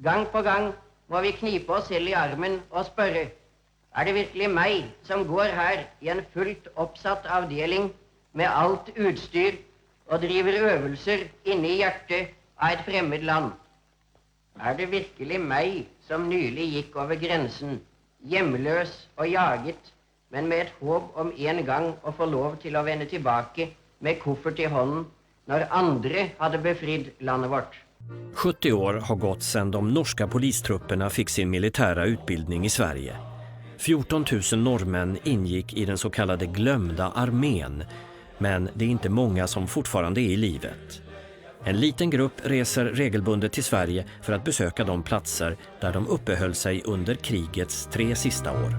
Gang på gang må vi knipe oss selv i armen og spørre, det virkelig meg som går her i en fullt oppsatt avdeling med alt utstyr og driver øvelser inne i hjertet av et fremmed land? Det virkelig meg som nylig gikk over grensen, hjemløs og jaget, men med et håp om en gang å få lov til å vende tilbake med koffert i hånden när andra hade befritt landet vårt? 70 år har gått sedan de norska polistrupperna fick sin militära utbildning i Sverige. 14 000 norrmän ingick i den så kallade glömda armén, men det är inte många som fortfarande är i livet. En liten grupp reser regelbundet till Sverige för att besöka de platser där de uppehöll sig under krigets 3 sista år.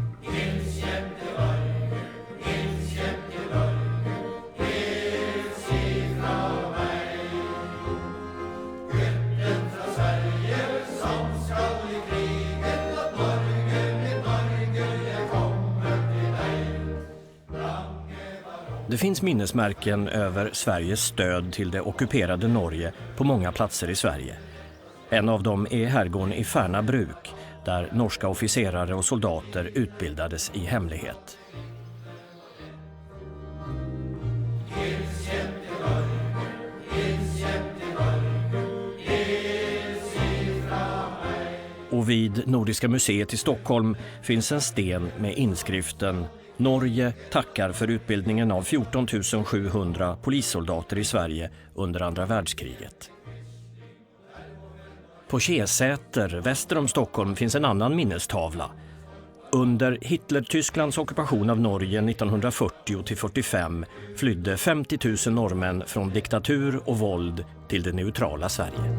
Det finns minnesmärken över Sveriges stöd till det ockuperade Norge på många platser i Sverige. En av dem är herrgården i Färna bruk, där norska officerare och soldater utbildades i hemlighet. Och vid Nordiska museet i Stockholm finns en sten med inskriften Norge tackar för utbildningen av 14 700 polissoldater i Sverige under andra världskriget. På Kjesäter väster om Stockholm finns en annan minnestavla. Under Hitler-Tysklands ockupation av Norge 1940-45 flydde 50 000 norrmän från diktatur och våld till det neutrala Sverige.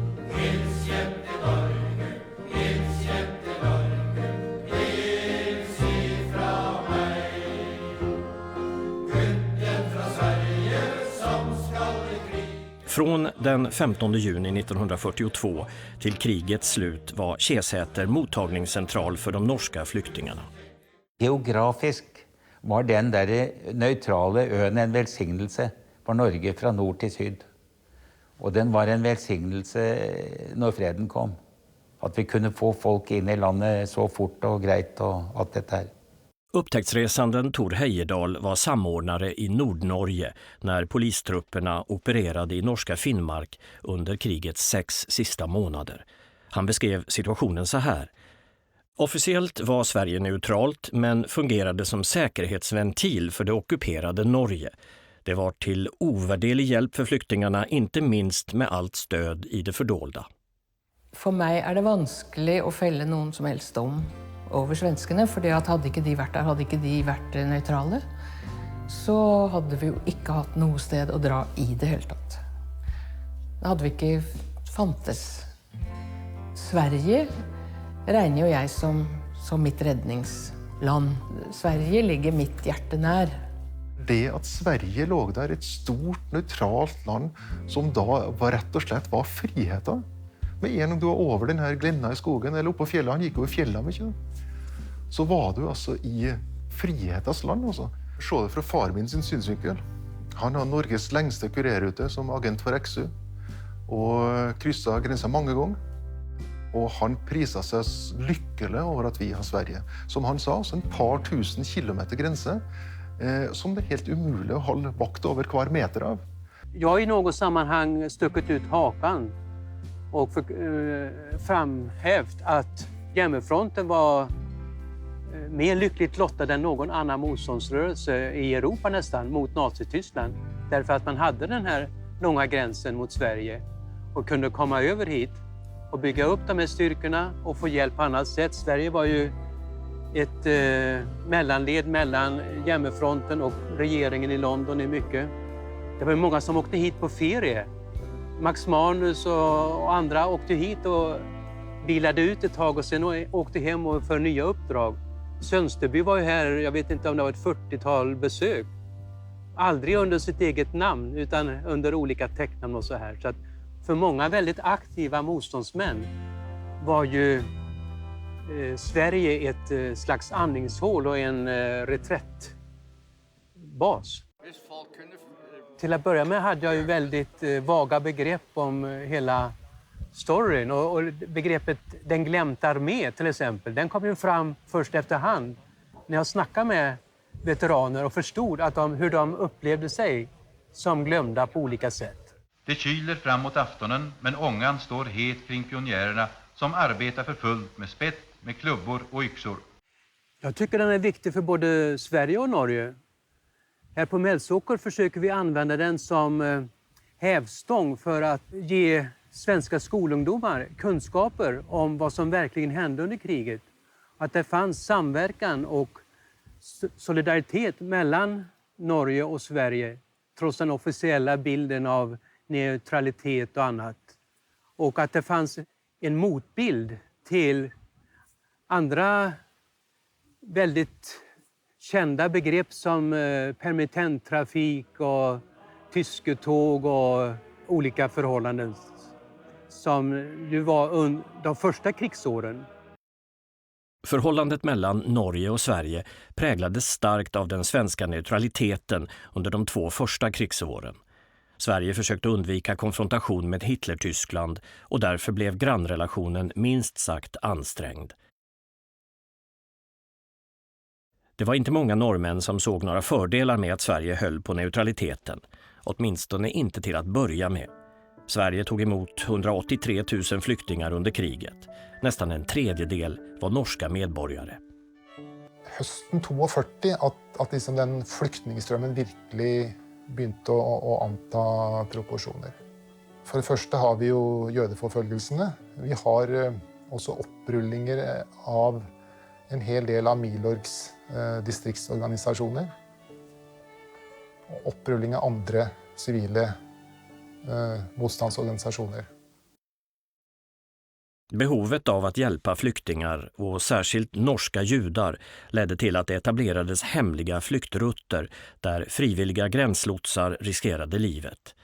Från den 15 juni 1942 till krigets slut var Kjesäter mottagningscentral för de norska flyktingarna. Geografisk var den där neutrala ön en välsignelse för Norge från nord till syd. Och den var en välsignelse när freden kom. Att vi kunde få folk in i landet så fort och grejt och allt det här. Upptäcktsresanden Tor Heyerdahl var samordnare i Nordnorge när polistrupperna opererade i norska Finnmark under krigets 6 sista månader. Han beskrev situationen så här. Officiellt var Sverige neutralt men fungerade som säkerhetsventil för det ockuperade Norge. Det var till ovärderlig hjälp för flyktingarna, inte minst med allt stöd i det fördolda. För mig är det vanskligt att fälla någon som helst dom over svenskene, fordi at hadde ikke de vært der, hadde ikke de vært nøytrale, så hadde vi jo ikke hatt noe sted å dra i det hele tatt. Det hadde vi ikke fantes. Sverige regner jo jeg som mitt redningsland. Sverige ligger mitt hjerte nær. Det att Sverige låg där, ett stort neutralt land som då var rätt och slett var friheten. Men en gång du var över den här glenna i skogen eller uppe på fjällen, han gick över fjällen mycket. Så var du alltså i frihetens land också. Se det från far min sin synsvinkel. Han har Norges längsta kurerrute som agent för XU och kryssade gränsen många gånger. Och han prisade sig lycklig över att vi har Sverige. Som han sa, så ett par tusen kilometer gränser som det är helt omöjligt att hålla vakt över kvar meter av. Jag har i något sammanhang stuckit ut hakan och framhävt att Hjemmefronten var mer lyckligt lottad än någon annan motståndsrörelse i Europa nästan mot Nazityskland. Därför att man hade den här långa gränsen mot Sverige och kunde komma över hit och bygga upp de här styrkorna och få hjälp på annat sätt. Sverige var ju ett mellanled mellan Hjemmefronten och regeringen i London i mycket. Det var många som åkte hit på ferie. Max Manus och andra åkte hit och bilade ut ett tag och sen åkte hem och för nya uppdrag. Sönsterby var ju här, jag vet inte om det var ett 40-tal besök. Aldrig under sitt eget namn utan under olika tecknamn och så här. Så att för många väldigt aktiva motståndsmän var ju Sverige ett slags andningshål och en reträttbas. Till att börja med hade jag ju väldigt vaga begrepp om hela storyn och begreppet den glömda armé till exempel, den kom ju fram först efterhand när jag snackade med veteraner och förstod att hur de upplevde sig som glömda på olika sätt. Det kyler framåt aftonen, men ångan står het kring pionjärerna som arbetar för fullt med spett, med klubbor och yxor. Jag tycker den är viktig för både Sverige och Norge. Här på Melsåker försöker vi använda den som hävstång för att ge svenska skolungdomar kunskaper om vad som verkligen hände under kriget. Att det fanns samverkan och solidaritet mellan Norge och Sverige trots den officiella bilden av neutralitet och annat. Och att det fanns en motbild till andra väldigt kända begrepp som permittenttrafik och tysketåg och olika förhållanden som ju var de första krigsåren. Förhållandet mellan Norge och Sverige präglades starkt av den svenska neutraliteten under de 2 första krigsåren. Sverige försökte undvika konfrontation med Hitler-Tyskland och därför blev grannrelationen minst sagt ansträngd. Det var inte många norrmän som såg några fördelar med att Sverige höll på neutraliteten, åtminstone inte till att börja med. Sverige tog emot 183 000 flyktingar under kriget. Nästan en tredjedel var norska medborgare. Hösten 42 att liksom den flyktingströmmen virkelig begynte å anta proporsjoner. For det første har vi jo jødeforfølgelsene. Vi har også opprullinger av en hel del av Milorgs distriktsorganisasjoner. Og opprulling av andre sivile motståndsorganisationer. Behovet av att hjälpa flyktingar och särskilt norska judar ledde till att det etablerades hemliga flyktrutter där frivilliga gränslotsar riskerade livet.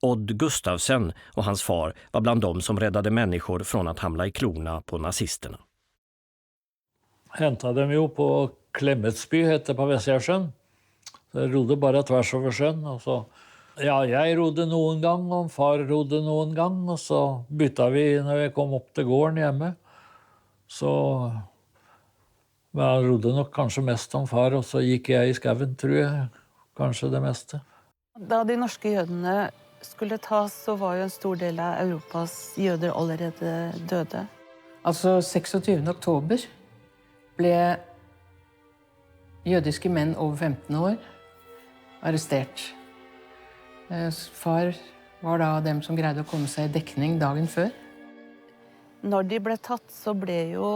Odd Gustavsen och hans far var bland dem som räddade människor från att hamna i klorna på nazisterna. Hämtade dem ju på Klemetsby, hette på Västgörsjön. Så jag rodde bara tvärs över sjön och så ja, jag rodde någon gång och far rodde någon gång och så bytte vi när vi kom upp till gården hemma. Så jag rodde nog kanske mest om far och så gick jag i skaven, tror jag, kanske det mesta. Da de norske jødene skulle tas, så var jo en stor del av Europas jøder allerede døde. Altså 26. oktober ble jødiske menn over 15 år arrestert. Far var da dem som greide å komme seg i dekning dagen før. Når de ble tatt, så ble jo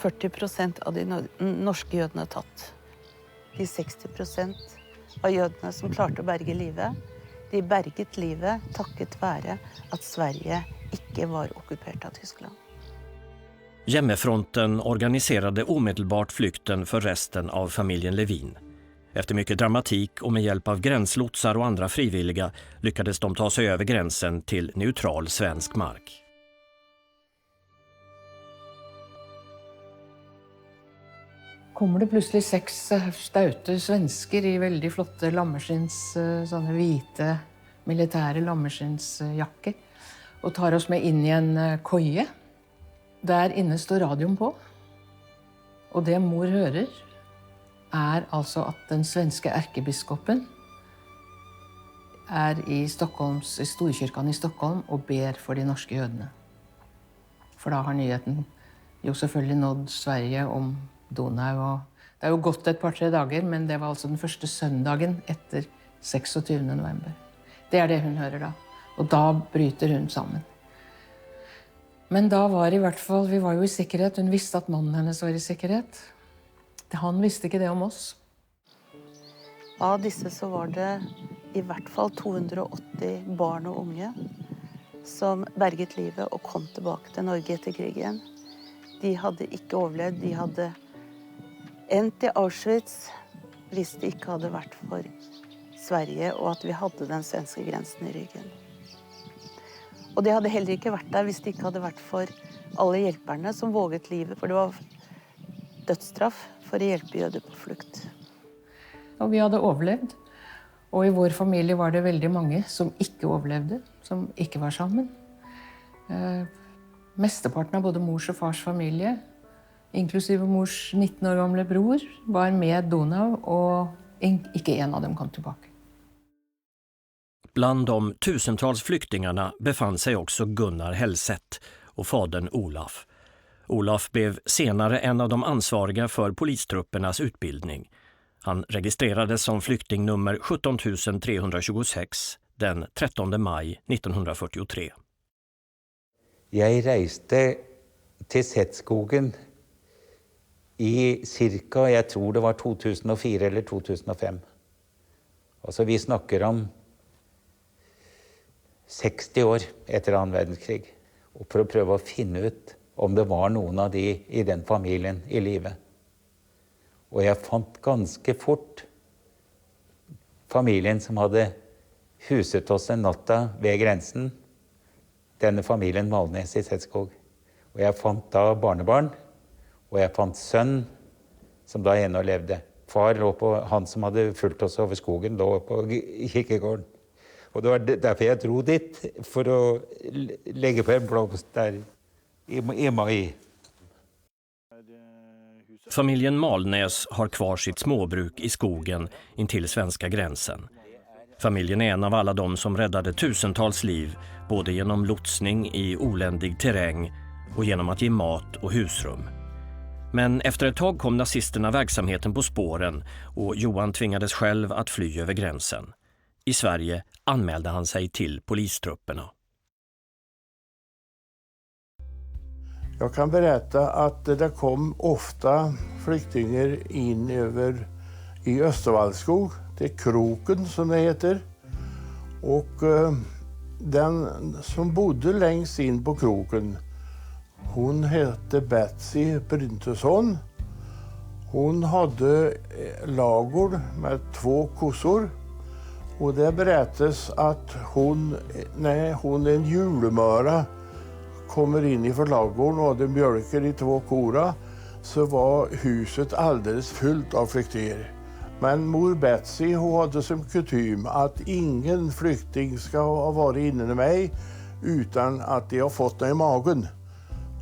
40% av de norske jødene tatt. De 60% av jødene som klarte å berge livet, de berget livet takket være at Sverige ikke var okkupert av Tyskland. Hjemmefronten organiserade omedelbart flykten för resten av familjen Levin. Efter mycket dramatik och med hjälp av gränslotsar och andra frivilliga lyckades de ta sig över gränsen till neutral svensk mark. Kommer det plutselig 6 staute svensker i veldig flotte lammerskinns, sånne hvite militære lammerskinnsjakker, og tar oss med inn i en koje. Der inne står radioen på, og det mor hører altså at den svenske erkebiskopen i Storkyrkan i Stockholm og ber for de norske jødene. For da har nyheten jo selvfølgelig nådd Sverige om Donau. Og det jo gått et par-tre dager, men det var altså den første søndagen etter 26. november. Det det hun hører da. Og da bryter hun sammen. Men da var i hvert fall, vi var jo i sikkerhet. Hun visste at mannen hennes var i sikkerhet. Han visste ikke det om oss. Av disse så var det i hvert fall 280 barn og unge som berget livet og kom tilbake til Norge etter krigen. De hadde ikke overlevd, de hadde endt i Auschwitz hvis det ikke hadde vært for Sverige og at vi hadde den svenske grensen i ryggen. Og de hadde heller ikke vært der hvis det ikke hadde vært for alle hjelperne som våget livet, for det var dødsstraff for å hjelpe jøder på flukt. Og vi hadde overlevd, og i vår familie var det veldig mange som ikke overlevde, som ikke var sammen. Mesteparten av både mors og fars familie, inklusive mors 19 år gamle bror, var med Donau, og ikke en av dem kom tilbake. Bland de tusentals flyktingarna befann sig också Gunnar Hellseth och fadern Olaf. Olaf blev senare en av de ansvariga för polistruppernas utbildning. Han registrerades som flykting nummer 17 326 den 13 maj 1943. Jeg reiste til Setskogen i cirka, jeg tror det var 2004 eller 2005. Altså vi snakker om 60 år etter annen verdenskrig. Og for å prøve å finne ut om det var noen av de i den familien i livet. Og jeg fant ganske fort familien som hadde huset oss en natta ved grensen. Denne familien Malnes i Setskog. Og jeg fant da barnebarn, og jeg fant sønn som da ennå levde. Far lå på, han som hadde fulgt oss over skogen, lå på kirkegården. Og det var derfor jeg dro dit, for å legge på en blomst der i mai. Familjen Malnes har kvar sitt småbruk i skogen intill svenska gränsen. Familjen är en av alla de som räddade tusentals liv, både genom lotsning i oländig terräng och genom att ge mat och husrum. Men efter ett tag kom nazisterna verksamheten på spåren och Johan tvingades själv att fly över gränsen. I Sverige anmälde han sig till polistrupperna. Jag kan berätta att det kom ofta flyktingar in över i Östervallskog, till Kroken som det heter. Och den som bodde längst in på Kroken, hon hette Betsy Bryntesson. Hon hade lagor med 2 kossor. Och det berättas att hon, när hon en julemöra kommer in i förlagården och hade mjölker i 2 kora, så var huset alldeles fullt av flyktingar. Men mor Betsy, hon hade som kutym att ingen flykting ska ha varit inne med mig utan att de har fått något i magen.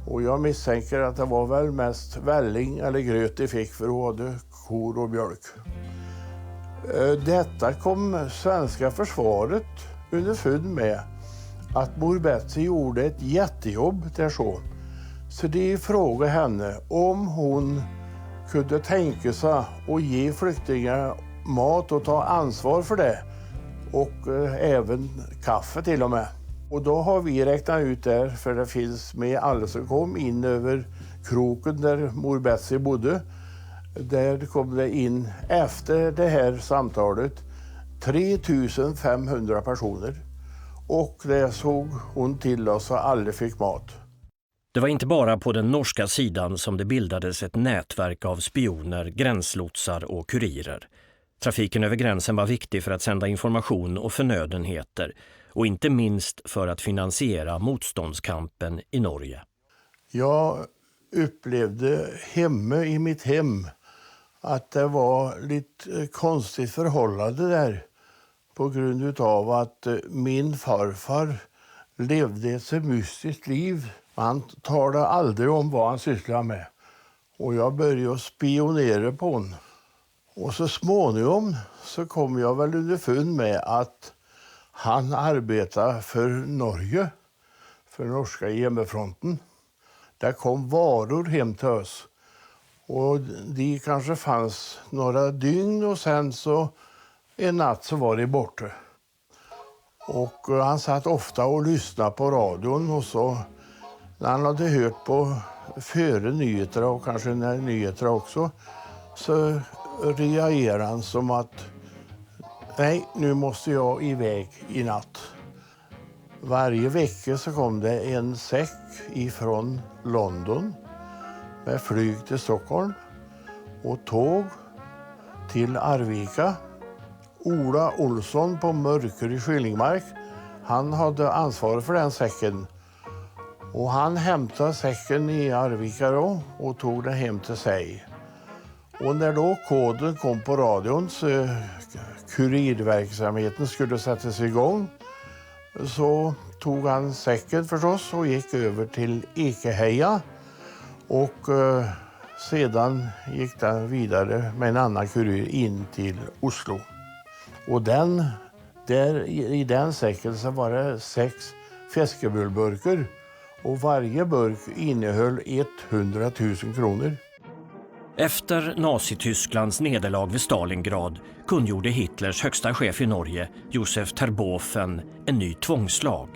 Och jag misstänker att det var väl mest välling eller gröt de fick, för hon hade kor och mjölk. Detta kom svenska försvaret underfund med, att mor Betsy gjorde ett jättejobb där så de frågade henne om hon kunde tänka sig att ge flyktingar mat och ta ansvar för det. Och även kaffe till och med. Och då har vi räknat ut där, för det finns med alla som kom in över Kroken där mor Betsy bodde. Där kom det in efter det här samtalet 3500 personer. Och det såg hon till oss att alla fick mat. Det var inte bara på den norska sidan som det bildades ett nätverk av spioner, gränslotsar och kurirer. Trafiken över gränsen var viktig för att sända information och förnödenheter, och inte minst för att finansiera motståndskampen i Norge. Jag upplevde hemma i mitt hem att det var lite konstigt förhållande där, på grund av att min farfar levde ett så mystiskt liv. Han talade aldrig om vad han sysslade med. Och jag började spionera på honom. Och så småningom så kom jag väl underfund med att han arbetade för Norge, för norska hjemmefronten. Där kom varor hem till oss. Och de kanske fanns några dygn, och sen så en natt så var de borta. Och han satt ofta och lyssnade på radion, och så när han hade hört på före nyheterna och kanske när nyheterna också, så reagerade han som att nej, nu måste jag iväg i natt. Varje vecka så kom det en säck ifrån London med flyg till Stockholm och tåg till Arvika. Ola Olsson på Mörker i Skillingmark, han hade ansvar för den säcken. Och han hämtade säcken i Arvika då och tog den hem till sig. Och när då koden kom på radion så kurirverksamheten skulle sättas igång, så tog han säcken förstås och gick över till Ekeheja. Och sedan gick den vidare med en annan kurir in till Oslo. Och i den säcken så var det 6 fiskebullburkar. Och varje burk innehöll 100 000 kronor. Efter Nazitysklands nederlag vid Stalingrad kungjorde Hitlers högsta chef i Norge, Josef Terboven, en ny tvångslag.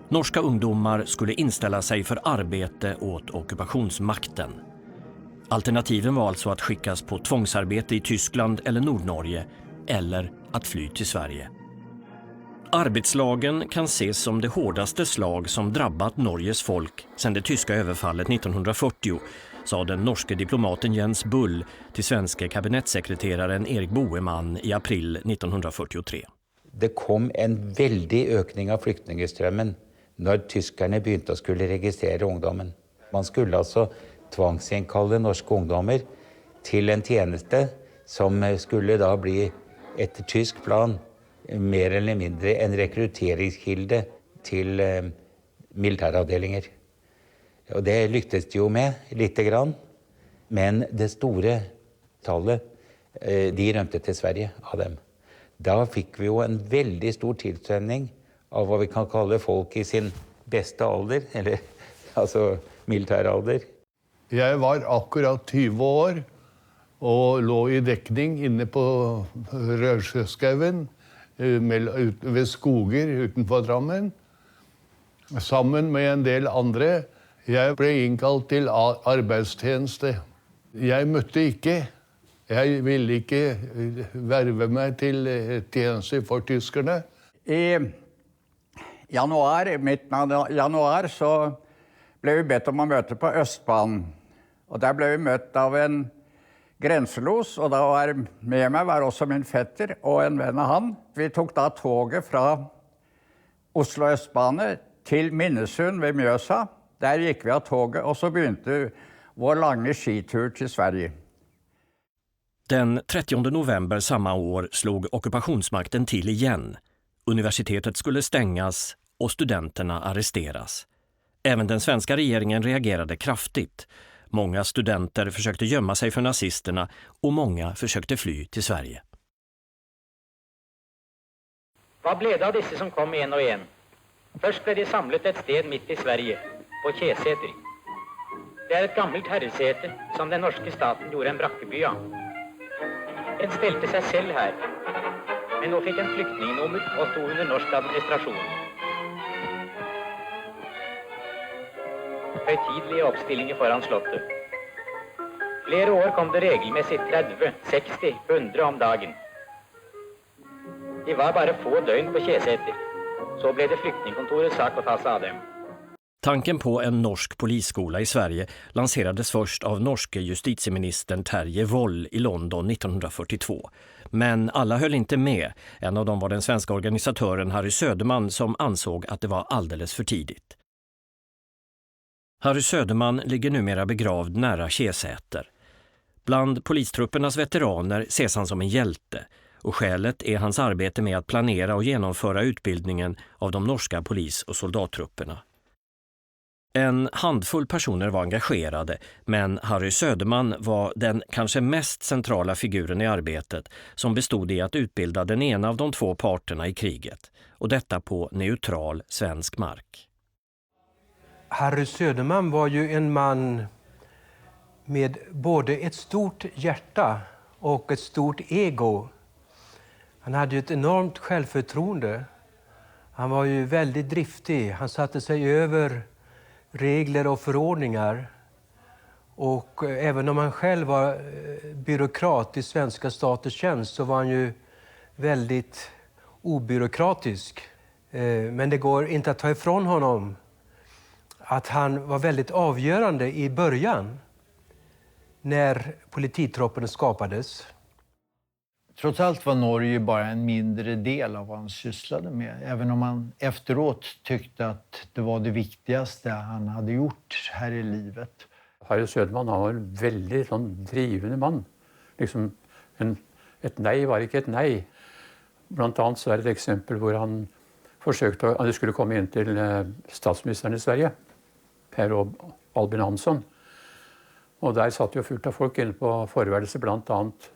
Norska ungdomar skulle inställa sig för arbete åt ockupationsmakten. Alternativen var alltså att skickas på tvångsarbete i Tyskland eller Nordnorge eller att fly till Sverige. Arbetslagen kan ses som det hårdaste slag som drabbat Norges folk sedan det tyska överfallet 1940, sa den norske diplomaten Jens Bull till svenska kabinettssekreteraren Erik Boheman i april 1943. Det kom en väldig ökning av flyktingströmmen när tyskarna begynte att skulle registrera ungdomen. Man skulle alltså tvångsinkalle norska ungdomar till en tjänste som skulle då bli ett tysk plan mer eller mindre en rekryteringskilde till militäravdelningar. Och det lyckades ju med lite grann, men det stora talet de rømte till Sverige av dem. Då fick vi ju en väldigt stor tillströmning av vad vi kan kalla folk i sin bästa ålder, eller alltså militäralder. Jag var akkurat 20 år och låg i däckning inne på Rörsjöskauen vid skoger utanför Drammen, sammen med en del andra. Jag blev inkallad till arbetstjänste. Jag mötte inte. Jag ville inte värva mig till tjänste för tyskarna. I mitten av januar så blev vi bedt om att möta på Östbanan. Och där blev vi mött av en gränslos, och då var med mig var också min fetter och en vän av han. Vi tog då tåget från Oslo Östbane till Minnesund vid Mjøsa. Där gick vi av tåget och så begynte vår långa skitur till Sverige. Den 30 november samma år slog ockupationsmakten till igen. Universitetet skulle stängas och studenterna arresteras. Även den svenska regeringen reagerade kraftigt. Många studenter försökte gömma sig för nazisterna och många försökte fly till Sverige. Vad blev det av dessa som kom en och en? Först blev de samlet ett sted mitt i Sverige, på Kjeseter. Det är ett gammalt herresäte som den norska staten gjorde en brackeby av. En ställde sig själv här, men då fick en flyktingnummer och stod under norsk administration. Högtidliga uppställningar föran slottet. Flera år kom det regelmässigt 30, 60, 100 om dagen. Det var bara få dygn på Kjeseter. Så blev det flyktingkontorets sak att ta sig av dem. Tanken på en norsk polisskola i Sverige lanserades först av norske justitieministern Terje Woll i London 1942. Men alla höll inte med. En av dem var den svenska organisatören Harry Söderman som ansåg att det var alldeles för tidigt. Harry Söderman ligger numera begravd nära Kjesäter. Bland polistruppernas veteraner ses han som en hjälte, och skälet är hans arbete med att planera och genomföra utbildningen av de norska polis- och soldattrupperna. En handfull personer var engagerade, men Harry Söderman var den kanske mest centrala figuren i arbetet, som bestod i att utbilda den ena av de två parterna i kriget, och detta på neutral svensk mark. Harry Söderman var ju en man med både ett stort hjärta och ett stort ego. Han hade ju ett enormt självförtroende. Han var ju väldigt driftig. Han satte sig över regler och förordningar. Och även om han själv var byråkrat i svenska statens tjänst så var han ju väldigt obyråkratisk. Men det går inte att ta ifrån honom att han var väldigt avgörande i början när polititroppen skapades. Trots allt var Norge bara en mindre del av vad han sysslade med. Även om han efteråt tyckte att det var det viktigaste han hade gjort här i livet. Harry Söderman var en väldigt drivande man. Liksom ett nej var inte ett nej. Bland annat så är det ett exempel hvor han forsøkte at det skulle komme inn til statsministeren i Sverige, Per Albin Hansson. Og der satt jo fullt av folk inne på forværelset, blant annet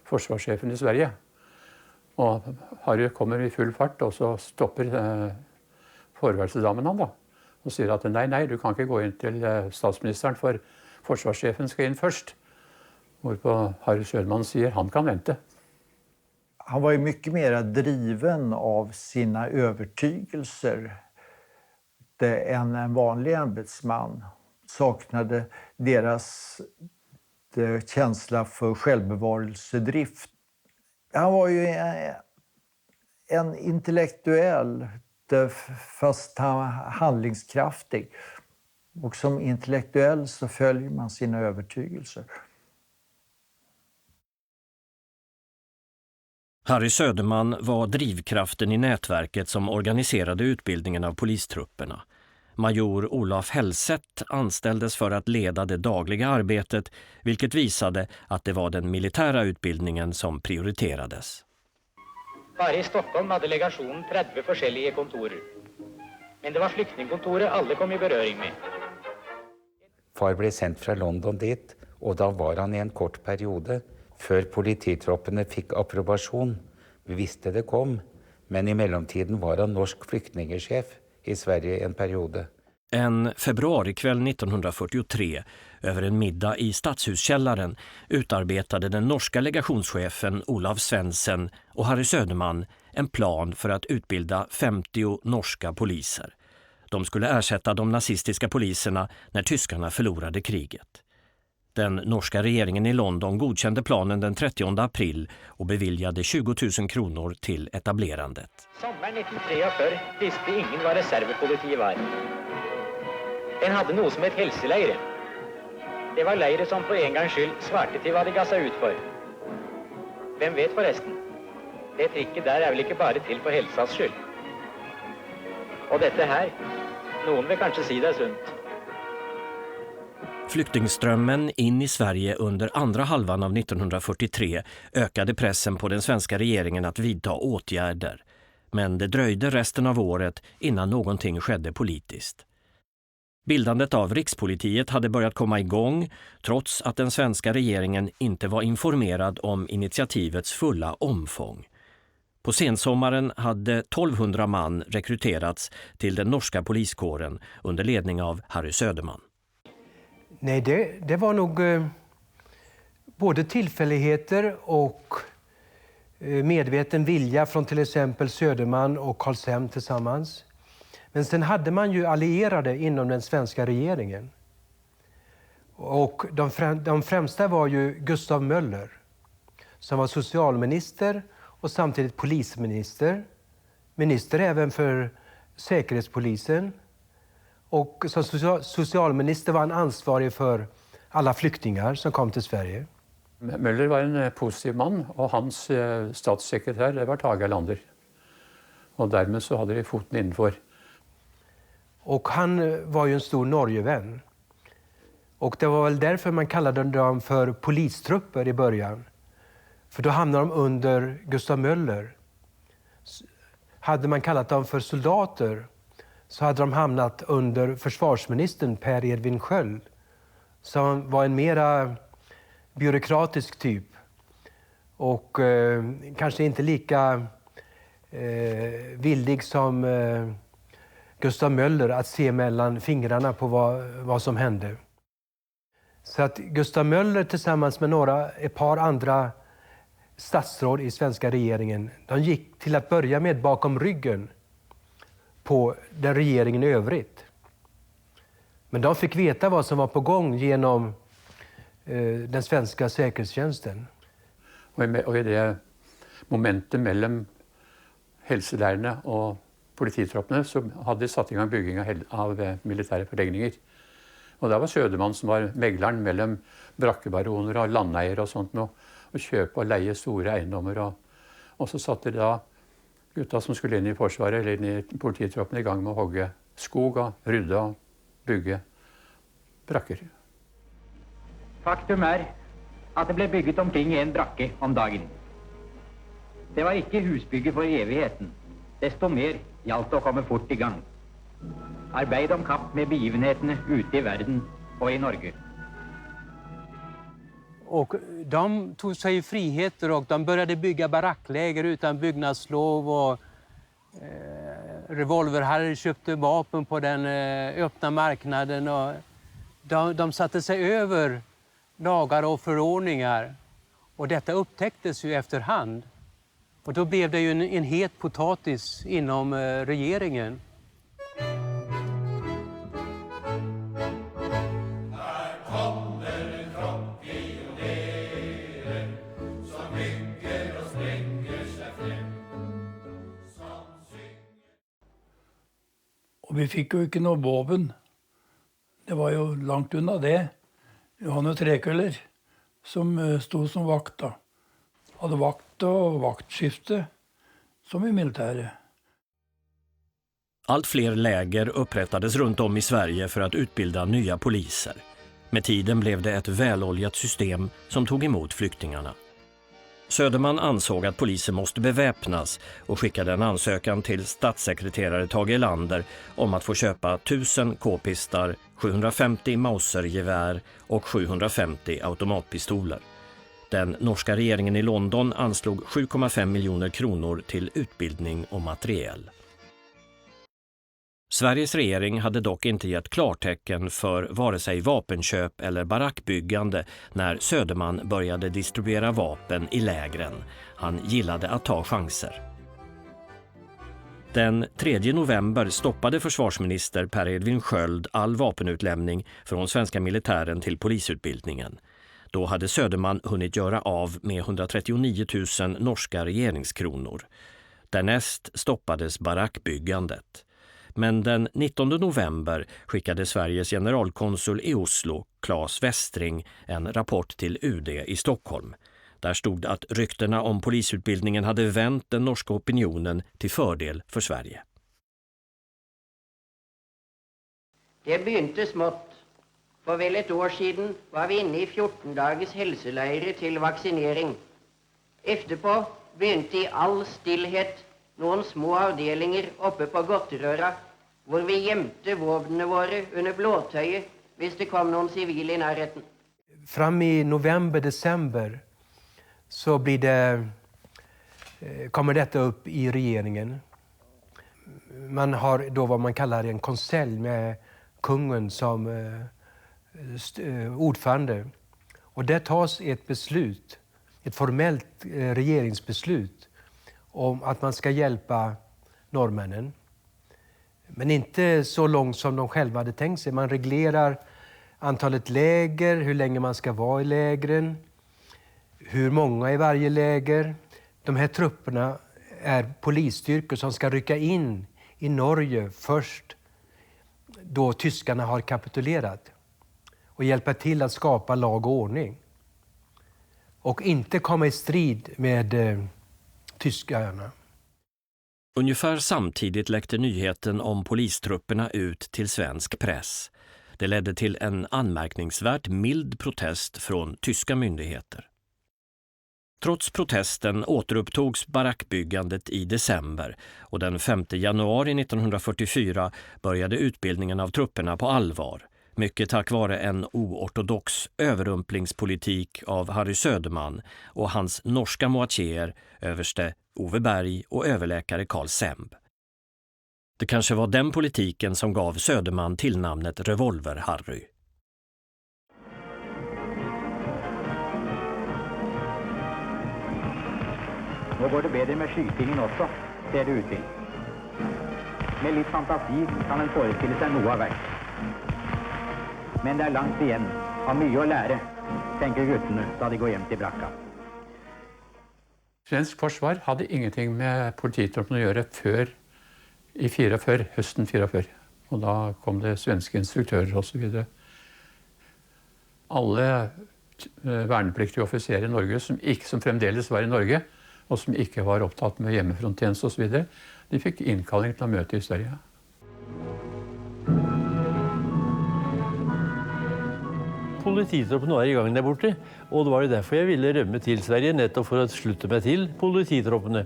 forsvarssjefen i Sverige. Og Harry kommer i full fart, og så stopper forværelsesdamen han da. Og sier at nei, du kan ikke gå inn til statsministeren, for forsvarssjefen skal inn først. Hvorpå Harry Söderman sier han kan vente. Han var ju mycket mer driven av sina övertygelser än en vanlig ämbetsman. Saknade deras känsla för självbevarelsedrift. Han var ju en intellektuell, fast handlingskraftig. Och som intellektuell så följer man sina övertygelser. Harry Söderman var drivkraften i nätverket som organiserade utbildningen av polistrupperna. Major Olaf Hellset anställdes för att leda det dagliga arbetet, vilket visade att det var den militära utbildningen som prioriterades. Bara i Stockholm hade legationen 30 forskjellige kontorer. Men det var flyktingkontoret alle kom i berøring med. Far ble sendt fra London dit, og da var han i en kort periode, før polititroppene fikk approbasjon. Vi visste det kom, men i mellomtiden var han norsk flyktningesjef i Sverige en periode. En februarikväll 1943, över en middag i Stadshuskällaren, utarbetade den norska legationschefen Olav Svensson och Harry Söderman en plan för att utbilda 50 norska poliser. De skulle ersätta de nazistiska poliserna när tyskarna förlorade kriget. Den norska regeringen i London godkände planen den 30 april och beviljade 20 000 kronor till etablerandet. Sommeren 1943 visste ingen vad reservepolitiet var. Den hade något som ett hälsoleire. Det var leire som på en gångs skyld svarte till vad de gav sig ut för. Vem vet förresten? Det tricket där är väl inte bara till på hälsas skyld. Och detta här, någon vill kanske si det är sunt. Flyktingströmmen in i Sverige under andra halvan av 1943 ökade pressen på den svenska regeringen att vidta åtgärder. Men det dröjde resten av året innan någonting skedde politiskt. Bildandet av Rikspolitiet hade börjat komma igång trots att den svenska regeringen inte var informerad om initiativets fulla omfång. På sensommaren hade 1200 man rekryterats till den norska poliskåren under ledning av Harry Söderman. Nej, det var nog både tillfälligheter och medveten vilja från till exempel Söderman och Karlshem tillsammans. Men sen hade man ju allierade inom den svenska regeringen. Och de främsta var ju Gustav Möller, som var socialminister och samtidigt polisminister. Minister även för säkerhetspolisen. Och som socialminister var han ansvarig för alla flyktingar som kom till Sverige. Möller var en positiv man, och hans statssekretär det var Tage Erlander. Och därmed så hade de foten innanför. Och han var ju en stor Norgevän. Och det var väl därför man kallade dem för polistrupper i början. För då hamnade de under Gustav Möller. Hade man kallat dem för soldater så hade de hamnat under försvarsministern Per Edvin Sköld, som var en mera byråkratisk typ och kanske inte lika villig som Gustav Möller att se mellan fingrarna på vad som hände. Så att Gustav Möller tillsammans med ett par andra statsråd i svenska regeringen, de gick till att börja med bakom ryggen på den regeringen i övrigt. Men de fick veta vad som var på gång genom den svenska säkerhetstjänsten. Och i det momentet mellan hälsolärarna och polititroppene så hade de satt igång bygging av militära förläggningar. Och där var Söderman som var meglaren mellan brakkebaroner och landägare och sånt och köpa och leie stora egendomar. Och så satte de da gutta som skulle in i försvaret eller in i polititroppen i gang med att hogga skog och rydda och bygga bracker. Faktum är att det blev bygget omkring en bracke om dagen. Det var inte husbygge för evigheten. Desto mer gjaldt det å komme fort i gang. Arbeid om kapp med begivenhetene ute i verden och i Norge. Och de tog sig friheter och de började bygga barackläger utan byggnadslov och revolverherrar köpte vapen på den öppna marknaden och de satte sig över lagar och förordningar. Och detta upptäcktes ju efterhand. Och då blev det ju en het potatis inom regeringen. Och vi fick ju inte något vapen. Det var ju långt undan det. Vi hade några träkuller som stod som vakt då. Hade vakt och vaktskifte som i militäret. Allt fler läger upprättades runt om i Sverige för att utbilda nya poliser. Med tiden blev det ett väloljat system som tog emot flyktingarna. Söderman ansåg att polisen måste beväpnas och skickade en ansökan till statssekreterare Tage Erlander om att få köpa 1000 k-pistar, 750 Mausergevär och 750 automatpistoler. Den norska regeringen i London anslog 7,5 miljoner kronor till utbildning och materiel. Sveriges regering hade dock inte gett klartecken för vare sig vapenköp eller barackbyggande när Söderman började distribuera vapen i lägren. Han gillade att ta chanser. Den 3 november stoppade försvarsminister Per Edvin Sköld all vapenutlämning från svenska militären till polisutbildningen. Då hade Söderman hunnit göra av med 139 000 norska regeringskronor. Därnäst stoppades barackbyggandet. Men den 19 november skickade Sveriges generalkonsul i Oslo, Claes Westring, en rapport till UD i Stockholm. Där stod att ryktena om polisutbildningen hade vänt den norska opinionen till fördel för Sverige. Det begynte smått. For vel ett år siden var vi inne i 14 dagers helseleire til vaksinering. Efterpå begynte i all stillhet noen små avdelinger oppe på Gotterøra, hvor vi gjemte våpnene våre under blåtøyet hvis det kom noen sivile i nærheten. Fram i november-december så kommer detta upp i regeringen. Man har då vad man kallar en konselj med kungen som ordförande. Och där tas ett beslut, ett formellt regeringsbeslut om att man ska hjälpa norrmännen. Men inte så långt som de själva hade tänkt sig. Man reglerar antalet läger, hur länge man ska vara i lägren, hur många i varje läger. De här trupperna är polisstyrkor som ska rycka in i Norge först då tyskarna har kapitulerat och hjälpa till att skapa lag och ordning. Och inte komma i strid med tyskarna. Ungefär samtidigt läckte nyheten om polistrupperna ut till svensk press. Det ledde till en anmärkningsvärt mild protest från tyska myndigheter. Trots protesten återupptogs barackbyggandet i december och den 5 januari 1944 började utbildningen av trupperna på allvar. Mycket tack vare en oortodox överrumplingspolitik av Harry Söderman och hans norska moatjeer, överste Ove Berg och överläkare Carl Semb. Det kanske var den politiken som gav Söderman tillnamnet Revolver-Harry. Nu går det bedre med skytingen också, ser det ut till. Med lite fantasi kan en föreställa sig noe av hvert. Men det är långt igen, har mycket att lära, tänker guttene da de går hem till brakka. Svensk forsvar hade ingenting med polititroppen att göra før i 44, hösten 44. Och då kom det svenska instruktörer och så vidare. Alla vernepliktiga officerer i Norge som fremdeles var i Norge och som inte var upptatt med hjemmefronttjeneste och så vidare, de fick inkalling till att möte i Sverige. Polititroppen var i gang der borte, og det var jo derfor jeg ville rømme til Sverige, nettopp for å slutte meg til polititroppene.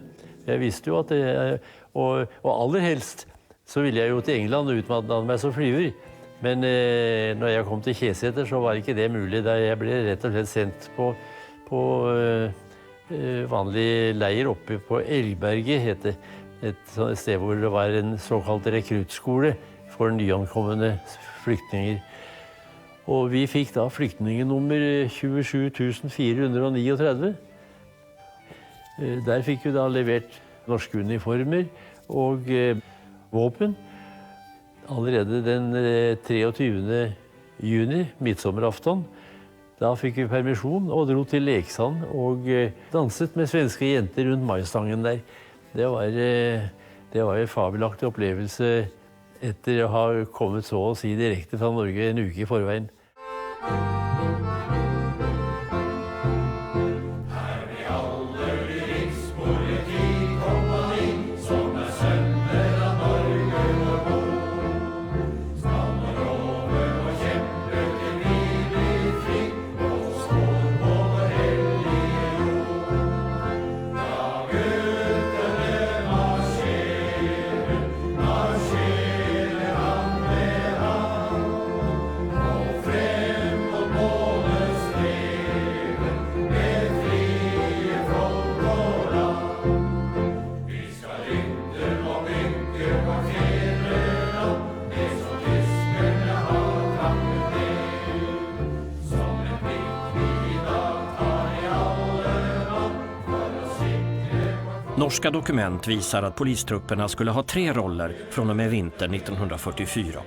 Jag visste ju att det, och allra helst så ville jag ju till England och utmana mig som flyver. Men när jag kom till Kjeseter så var inte det möjligt. Där jag blev rätt och slett sendt på vanlig leir uppe på Älgberget, heter ett sted där det var en så kallad rekrytskola för nyankomne flyktingar. Och vi fick då flyktingnummer 27 439. Där fick vi då levererat norska uniformer och vapen. Allerede den 23. juni, midsommerafton, da fick vi permission och drog till Leksand och danset med svenska jenter runt majstangen där. Det var en fabelaktig upplevelse efter att ha kommit så att säga direkt från Norge en uke i förväg. Norska dokument visar att polistrupperna skulle ha 3 roller från och med vintern 1944.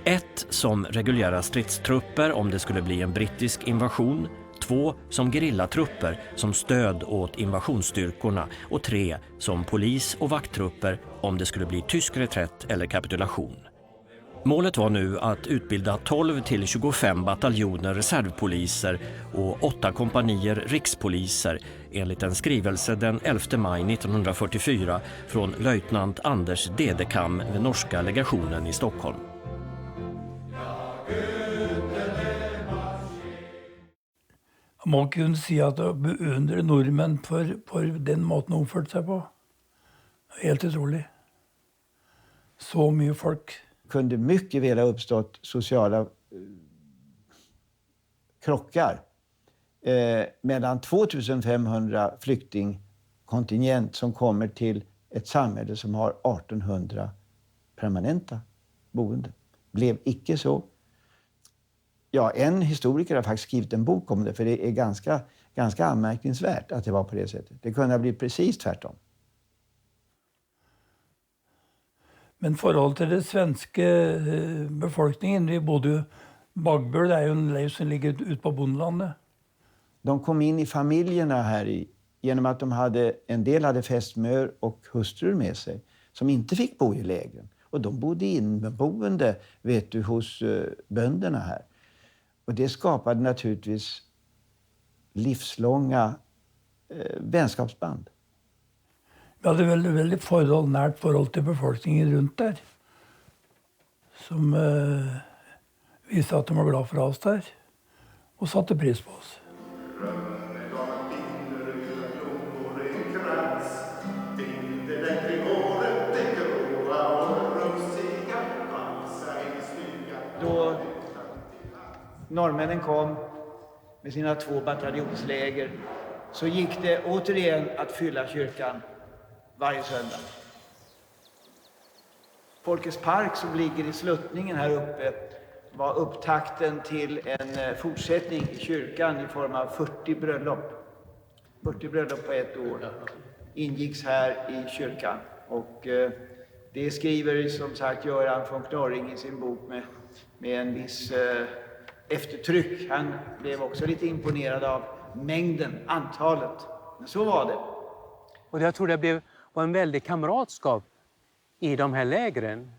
1 som reguljära stridstrupper om det skulle bli en brittisk invasion, 2 som gerillatrupper som stöd åt invasionsstyrkorna och 3 som polis- och vakttrupper om det skulle bli tysk reträtt eller kapitulation. Målet var nu att utbilda 12 till 25 bataljoner reservpoliser och 8 kompanier rikspoliser enligt en skrivelse den 11 maj 1944 från löjtnant Anders Dedekam vid norska legationen i Stockholm. Man kan säga att jag beundrar norrmän för den måten de uppfört sig på. Helt otroligt. Så mycket folk. Kunde mycket väl ha uppstått sociala krockar mellan 2500 flyktingkontingent som kommer till ett samhälle som har 1800 permanenta boende. Blev icke så. Ja, en historiker har faktiskt skrivit en bok om det, för det är ganska anmärkningsvärt att det var på det sättet. Det kunde ha blivit precis tvärtom. Men förhåll till den svenska befolkningen, vi bodde ju Bagbøl, det är ju en leir som ligger ute på bondelandet. De kom in i familjerna här genom att en del hade fästmör och hustrur med sig som inte fick bo i lägren. Och de bodde inneboende, vet du, hos bönderna här. Och det skapade naturligtvis livslånga vänskapsband. Vi hade väldigt närt förhåll till befolkningen runt där. Som visade att de var glada för oss där. Och satte pris på oss. Då norrmännen kom med sina 2 bataljonsläger så gick det återigen att fylla kyrkan varje söndag. Folkets park som ligger i sluttningen här uppe var upptakten till en fortsättning i kyrkan i form av 40 bröllop. 40 bröllop på ett år ingicks här i kyrkan. Och det skriver som sagt Göran von Knorring i sin bok med en viss eftertryck. Han blev också lite imponerad av mängden, antalet. Men så var det. Och jag tror det var en väldig kamratskap i de här lägren.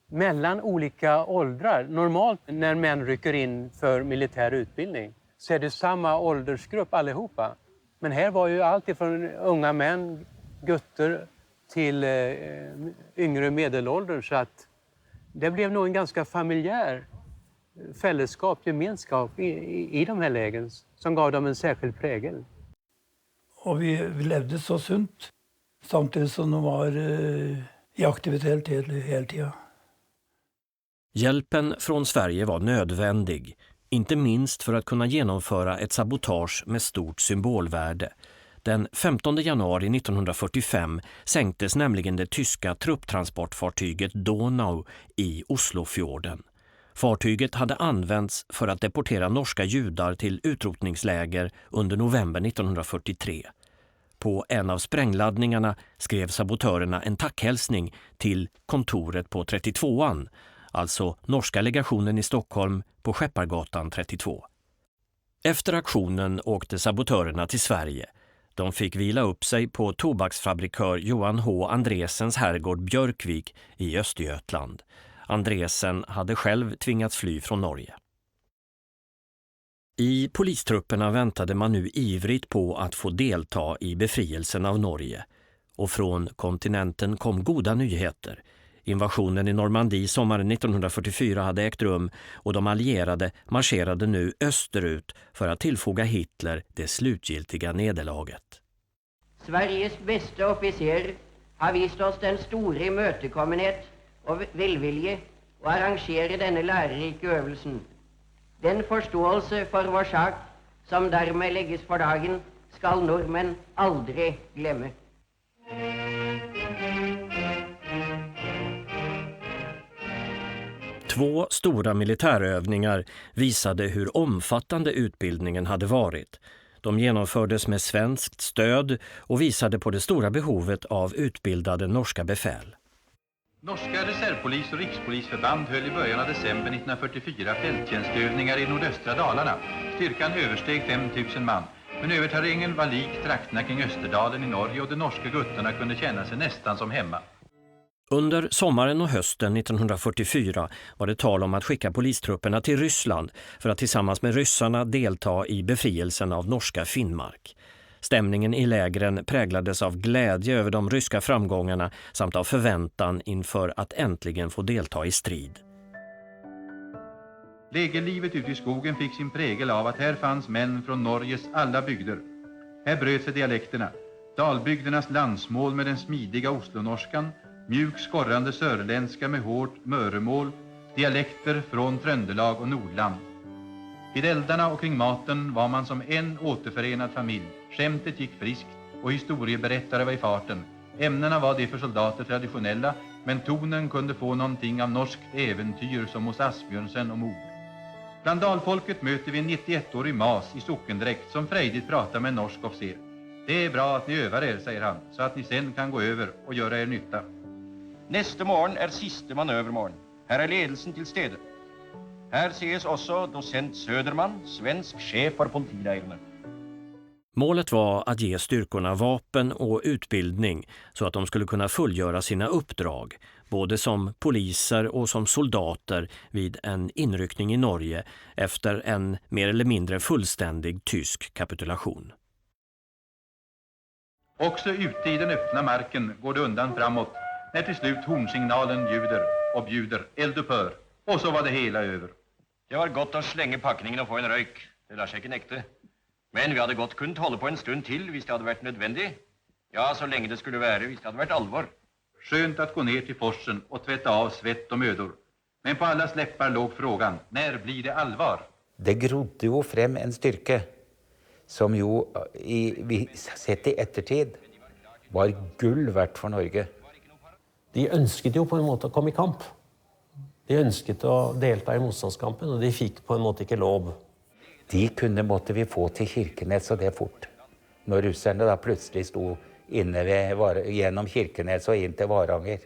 Mellan olika åldrar. Normalt när män rycker in för militär utbildning så är det samma åldersgrupp allihopa. Men här var ju allt ifrån unga män, gutter till yngre medelålder. Så att det blev nog en ganska familjär fällskap, gemenskap i de här lägren som gav dem en särskild prägel. Och vi levde så sunt. samtidigt som de var i aktivitet hela tiden. Hjälpen från Sverige var nödvändig, inte minst för att kunna genomföra ett sabotage med stort symbolvärde. Den 15 januari 1945 sänktes nämligen det tyska trupptransportfartyget Donau i Oslofjorden. Fartyget hade använts för att deportera norska judar till utrotningsläger under november 1943. På en av sprängladdningarna skrev sabotörerna en tackhälsning till kontoret på 32an, alltså norska legationen i Stockholm på Skeppargatan 32. Efter aktionen åkte sabotörerna till Sverige. De fick vila upp sig på tobaksfabrikör Johan H. Andresens herrgård Björkvik i Östergötland. Andresen hade själv tvingats fly från Norge. I polistrupperna väntade man nu ivrigt på att få delta i befrielsen av Norge. Och från kontinenten kom goda nyheter. Invasionen i Normandie sommaren 1944 hade ägt rum och de allierade marscherade nu österut för att tillfoga Hitler det slutgiltiga nederlaget. Sveriges bästa officer har vist oss den store imøtekommenhet og velvilje og arrangere denne lærerike øvelsen. Den forståelse for vår sak som dermed legges for dagen skal nordmenn aldri glemme. Två stora militärövningar visade hur omfattande utbildningen hade varit. De genomfördes med svenskt stöd och visade på det stora behovet av utbildade norska befäl. Norska reservpolis- och rikspolisförband höll i början av december 1944 fälttjänstövningar i nordöstra Dalarna. Styrkan översteg 5000 man, men överterrängen var lik trakterna kring Österdalen i Norge och de norska guttarna kunde känna sig nästan som hemma. Under sommaren och hösten 1944 var det tal om att skicka polistrupperna till Ryssland för att tillsammans med ryssarna delta i befrielsen av norska Finnmark. Stämningen i lägren präglades av glädje över de ryska framgångarna samt av förväntan inför att äntligen få delta i strid. Lägerlivet ute i skogen fick sin prägel av att här fanns män från Norges alla bygder. Här bröt sig dialekterna. Dalbygdernas landsmål med den smidiga oslonorskan, mjuk skorrande sörländska med hårt möremål, dialekter från Tröndelag och Nordland. Vid eldarna och kring maten var man som en återförenad familj. Skämtet gick friskt och historieberättare var i farten. Ämnena var de för soldater traditionella, men tonen kunde få någonting av norskt äventyr som hos Asbjörnsen och Mord. Bland dalfolket möter vi en 91-årig mas i sockendräkt som frejdigt pratar med en norsk officer. Det är bra att ni övar er, säger han, så att ni sen kan gå över och göra er nytta. Neste morgen er siste manøvermorgen. Her er ledelsen til stede. Her ses også docent Söderman, svensk chef for politileirene. Målet var att ge styrkorna vapen och utbildning så att de skulle kunna fullgöra sina uppdrag, både som poliser och som soldater vid en inryckning i Norge efter en mer eller mindre fullständig tysk kapitulation. Också ute i den öppna marken går det undan framåt när till slut hornsignalen ljuder och bjuder eldupphör. Och så var det hela över. Det var godt å slenge pakningen og få en røyk. Det lar seg ikke nekte. Men vi hadde godt kunnet holde på en stund till hvis det hade varit nödvändigt. Ja, så länge det skulle vara hvis det hade varit allvar. Skönt att gå ner till forsen och tvätta av svett och mödor. Men på allas läppar låg frågan, när blir det allvar? Det grodde jo frem en styrke som jo, vi sett i ettertid, var gull verdt for Norge. De ønsket jo på en måte å komme i kamp. De ønsket å delta i motstandskampen, og de fikk på en måte ikke lov. De måtte vi få til Kirkenes, og det fort. Når russerne da plutselig sto inne genom Kirkenes och in till Varanger.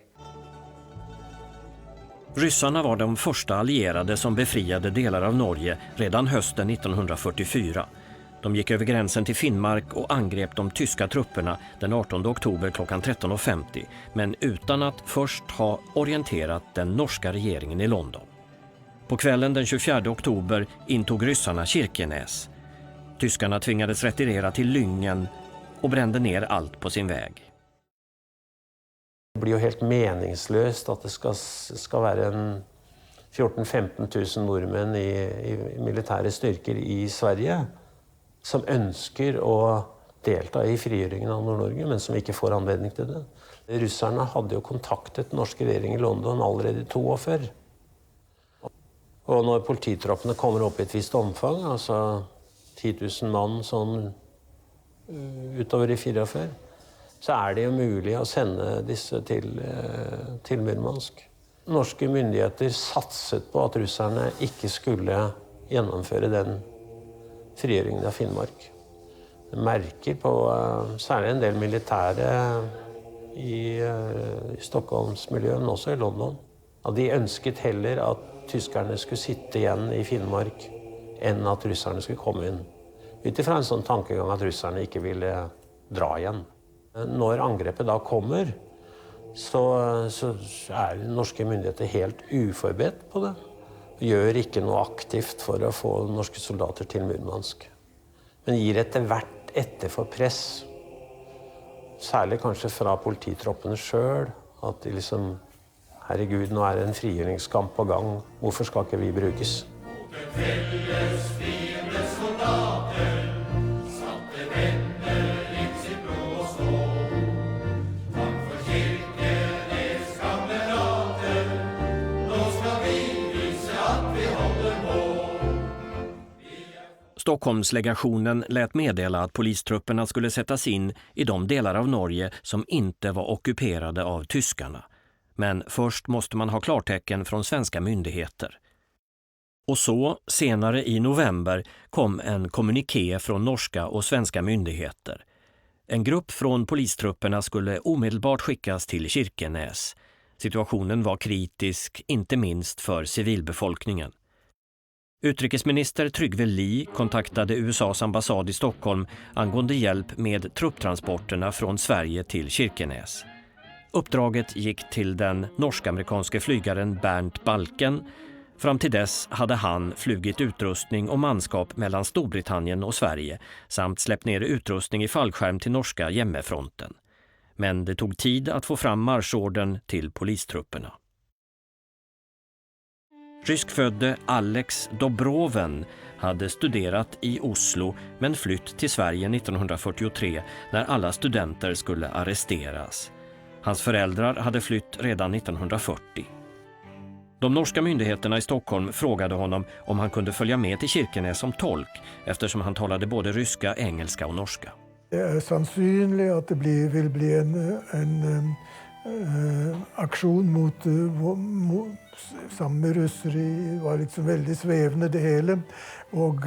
Ryssarna var de första allierade som befriade delar av Norge redan hösten 1944. De gick över gränsen till Finnmark och angrep de tyska trupperna den 18 oktober klockan 13.50, men utan att först ha orienterat den norska regeringen i London. På kvällen den 24 oktober intog ryssarna Kirkenes. Tyskarna tvingades retirera till Lyngen och brände ner allt på sin väg. Det blir jo helt meningsløst at det skal være en 14-15 000 nordmenn i militære styrker i Sverige som ønsker å delta i frigjøringen av Nord-Norge, men som ikke får anledning til det. Russerne hadde jo kontaktet den norske regjering i London allerede 2 år før. Og når polititroppene kommer opp i et visst omfang, altså 10 000 mann sånn utover i 44, så er det jo mulig å sende disse til Murmansk. Norske myndigheter satset på at russerne ikke skulle gjennomføre den frigjøringen av Finnmark. Det merker på særlig en del militære i Stockholmsmiljøen, men også i London. At de ønsket heller at tyskerne skulle sitte igjen i Finnmark enn at russerne skulle komme inn. Utifra en sånn tankegang at russerne ikke ville dra igjen. Når angrepet da kommer, så er norske myndigheter helt uforberedt på det. Gjør ikke noe aktivt for å få norske soldater til Murmansk. Men gir etter hvert etter for press, særlig kanskje fra polititroppene selv, at de liksom, herregud, nå er det en frigjøringskamp på gang, hvorfor skal ikke vi brukes? Stockholmslegationen lät meddela att polistrupperna skulle sättas in i de delar av Norge som inte var ockuperade av tyskarna. Men först måste man ha klartecken från svenska myndigheter. Och så, senare i november, kom en kommuniké från norska och svenska myndigheter. En grupp från polistrupperna skulle omedelbart skickas till Kirkenes. Situationen var kritisk, inte minst för civilbefolkningen. Utrikesminister Trygve Lie kontaktade USAs ambassad i Stockholm angående hjälp med trupptransporterna från Sverige till Kirkenes. Uppdraget gick till den norsk-amerikanske flygaren Bernt Balken. Fram till dess hade han flugit utrustning och manskap mellan Storbritannien och Sverige samt släppt ner utrustning i fallskärm till norska hjemmefronten. Men det tog tid att få fram marschorden till polistrupperna. Ryskfödde Alex Dobroven hade studerat i Oslo men flytt till Sverige 1943 när alla studenter skulle arresteras. Hans föräldrar hade flytt redan 1940. De norska myndigheterna i Stockholm frågade honom om han kunde följa med till Kirkenes som tolk eftersom han talade både ryska, engelska och norska. Det är sannsynligt att det vill bli en aktion mot samme russeri. Det var liksom väldigt svävande det hela. Och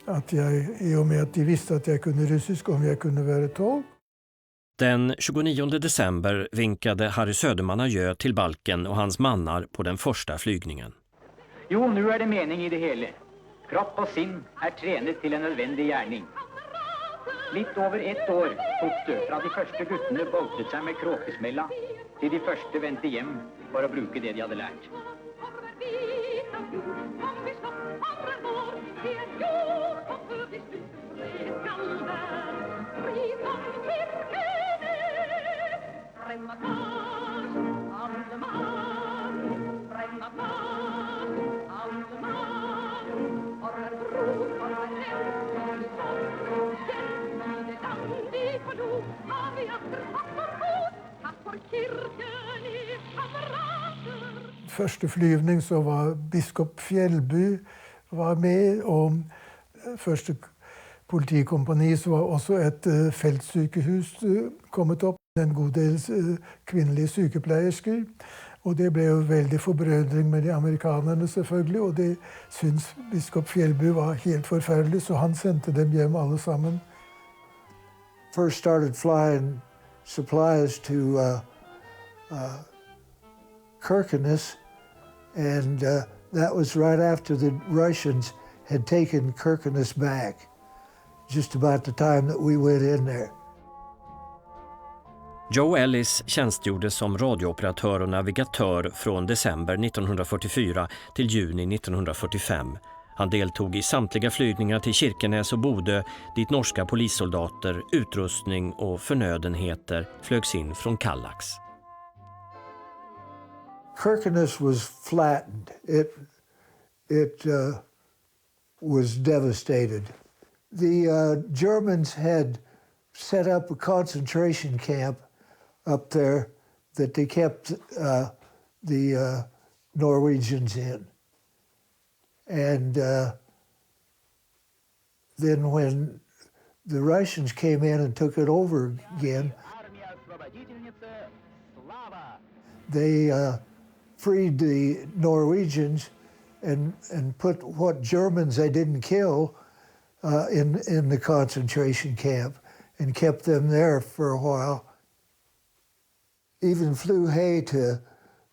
att jag, i och med att de visste att jag kunde ryssiska, om jag kunde vara tolk. Den 29 december vinkade Harry Söderman adjö till Balken och hans mannar på den första flygningen. Jo, nu är det mening i det hele. Kropp och sinn är tränet till en nödvändig gärning. Litt over 1 år tok det fra de første guttene boltet seg med kråkesmella til de første vendte hjem for å bruke det de hadde lært. Første flyvning så var biskop Fjellby var med, og første politikompani så var også et feltsykehus kommet opp. En god del kvinnelige sykepleiersker, og det ble jo veldig forbrødring med de amerikanerne selvfølgelig, og det syntes biskop Fjellby var helt forferdelig, så han sendte dem hjem alle sammen. First started flying supplies to Kirkenes, and that was right after the Russians had taken Kirkenes back, just about the time that we went in there. Joe Ellis tjänstgjorde som radiooperatör och navigatör från december 1944 till juni 1945. Han deltog i samtliga flygningar till Kirkenes och Bodø dit norska polissoldater, utrustning och förnödenheter flögs in från Kallax. Kirkenes was flattened. It was devastated. The Germans had set up a concentration camp up there that they kept the Norwegians in. And then when the Russians came in and took it over again, they freed the Norwegians and put what Germans they didn't kill in the concentration camp and kept them there for a while. Even flew hay to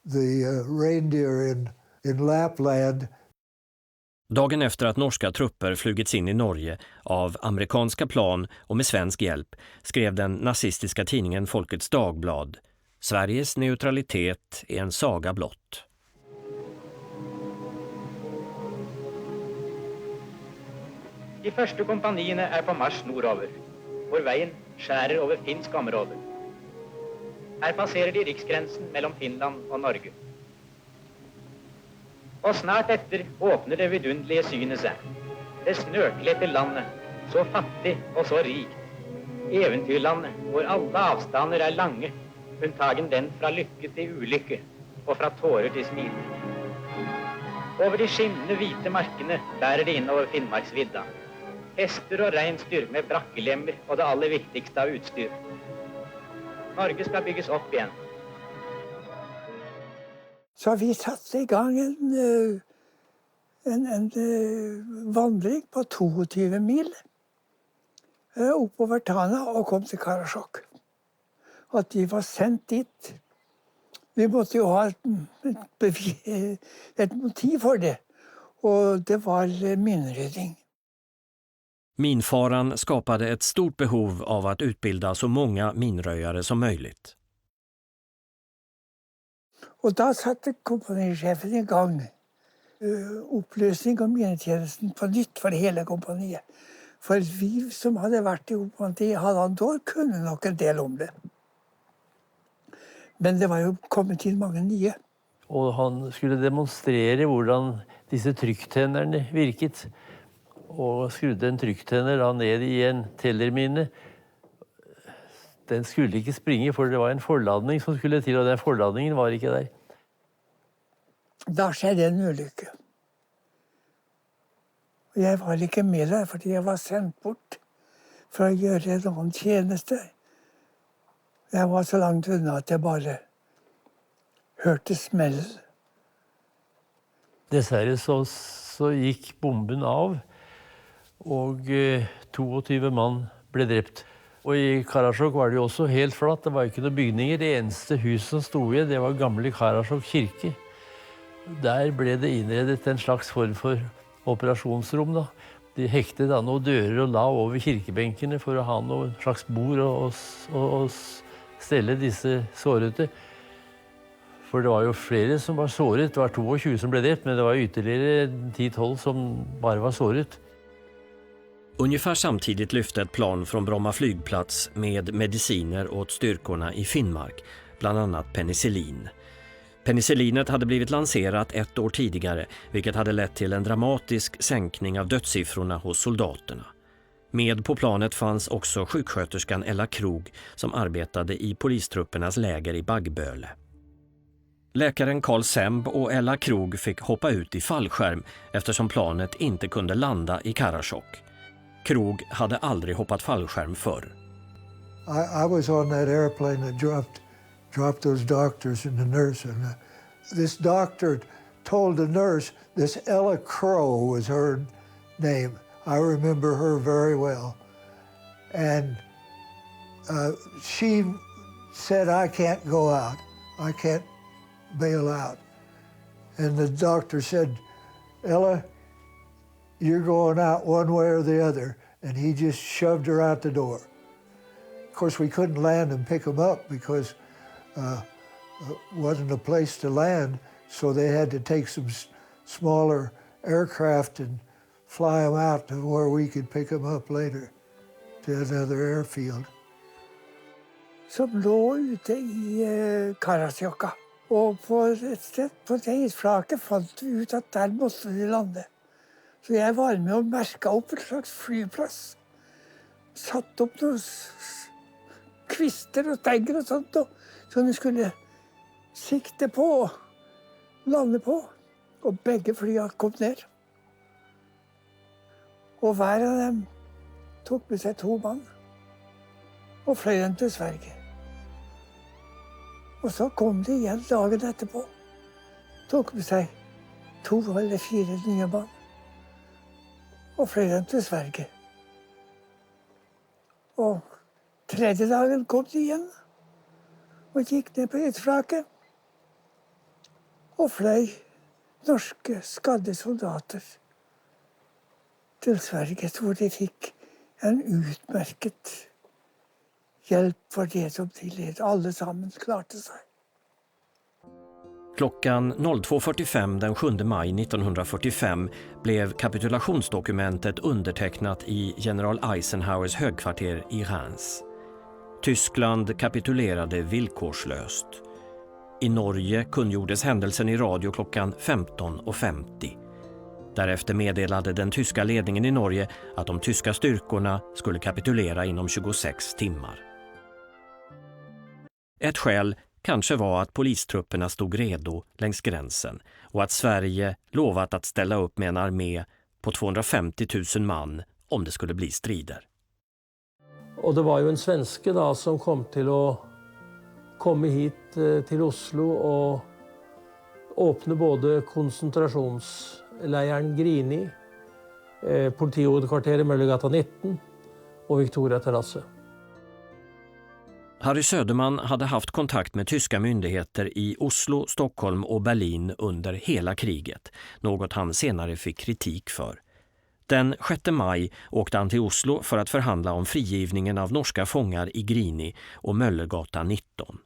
the reindeer in Lapland. Dagen efter att norska trupper flugits in i Norge av amerikanska plan och med svensk hjälp skrev den nazistiska tidningen Folkets Dagblad: Sveriges neutralitet är en saga blott. De første kompaniene er på marsj nordover, hvor veien skjærer over finsk område. Her passerer de riksgrensen mellom Finland og Norge. Og snart etter åpner det vidunderlige synet seg. Det snøklette landet, så fattig og så rikt. Eventyrlandet, hvor alle avstander er lange, unntagen den fra lykke til ulykke, og fra tårer til smil. Over de skinnende hvite markene bærer det innover Finnmarksvidda. Hester og reinsdyr med brakkelemmer og det aller viktigste av utstyr. Norge skal bygges opp igjen. Så vi satte i gang en vandring på 22 mil oppover Tana og kom til Karasjok. At de var sendt dit. Vi måtte jo ha et motiv for det, og det var minrydding. Minfaran skapade ett stort behov av att utbilda så många minröjare som möjligt. Og da satte kompanisjefen i gang oppløsning av minetjenesten på nytt for hele kompaniet. For vi som hadde vært i kompaniet halvannet år, kunne nok en del om det. Men det var jo kommet til mange nye. Og han skulle demonstrere hvordan disse trykktennerne virket. Og skrudde en trykktenner da ned i en tellermine. Den skulle ikke springe, for det var en forladning som skulle til, og den forladningen var ikke der. Da skjedde en ulykke. Og jeg var ikke med der, fordi jeg var sendt bort for å gjøre en annen tjeneste. Jeg var så langt unna at jeg bare hørte smellen. Dessverre så gikk bomben av, og 22 mann ble drept. Og i Karasjok var det jo også helt flatt, det var ikke noen bygninger. Det eneste hus som stod i, det var gamle Karasjok kirke. Der ble det innredet en slags form for operasjonsrom da. De hektet da noen dører og la over kirkebenkene for å ha noen slags bord og stelle disse sårete. For det var jo flere som var såret. Det var 22 som ble drept, men det var ytterligere 10-12 som bare var såret. Ungefär samtidigt lyfte ett plan från Bromma flygplats med mediciner åt styrkorna i Finnmark, bland annat penicillin. Penicillinet hade blivit lanserat 1 år tidigare, vilket hade lett till en dramatisk sänkning av dödssiffrorna hos soldaterna. Med på planet fanns också sjuksköterskan Ella Krog som arbetade i polistruppernas läger i Baggböle. Läkaren Carl Semb och Ella Krog fick hoppa ut i fallskärm eftersom planet inte kunde landa i Karasjok. Krog hade aldrig hoppat fallskärm förr. I was on that airplane that dropped those doctors and the nurse. And this doctor told the nurse, this Ella Crow was her name. I remember her very well. And she said, I can't go out. I can't bail out. And the doctor said, Ella, you're going out one way or the other. And he just shoved her out the door. Of course, we couldn't land and pick them up because wasn't a place to land. So they had to take some smaller aircraft and fly them out to where we could pick them up later to another airfield. Som lå ute i Karasjokka. Og på et sted på det isflaket fant vi ut at der måtte de lande. Så jeg var med og merket opp en slags flyplass. satt opp noen kvister og stenger og sånt, som de skulle sikte på og lande på. Og begge flya kom ned. Og hver av dem tok med seg 2 mann og fløy dem til Sverige. Og så kom de igjen dagen etterpå. Tok med seg 2 eller 4 nye mann og fløy dem til Sverige. Og 3. dagen kom de igjen og gikk ned på Ytterflaket og fløy norske skadde soldater til Sverige, hvor de fikk en utmerket hjelp for det som de led. Alle sammen klarte seg. Klockan 02.45 den 7 maj 1945 blev kapitulationsdokumentet undertecknat i general Eisenhowers högkvarter i Reims. Tyskland kapitulerade villkorslöst. I Norge kungjordes händelsen i radio klockan 15.50. Därefter meddelade den tyska ledningen i Norge att de tyska styrkorna skulle kapitulera inom 26 timmar. Ett skäl kanske var att polistrupperna stod redo längs gränsen och att Sverige lovat att ställa upp med en armé på 250 000 man om det skulle bli strider. Och det var ju en svenske då som kom till att komma hit till Oslo och öppna både koncentrationslägren Grini, politihovedkvarteret Møllergata 19 och Victoria terrasse. Harry Söderman hade haft kontakt med tyska myndigheter i Oslo, Stockholm och Berlin under hela kriget, något han senare fick kritik för. Den 6 maj åkte han till Oslo för att förhandla om frigivningen av norska fångar i Grini och Møllergata 19.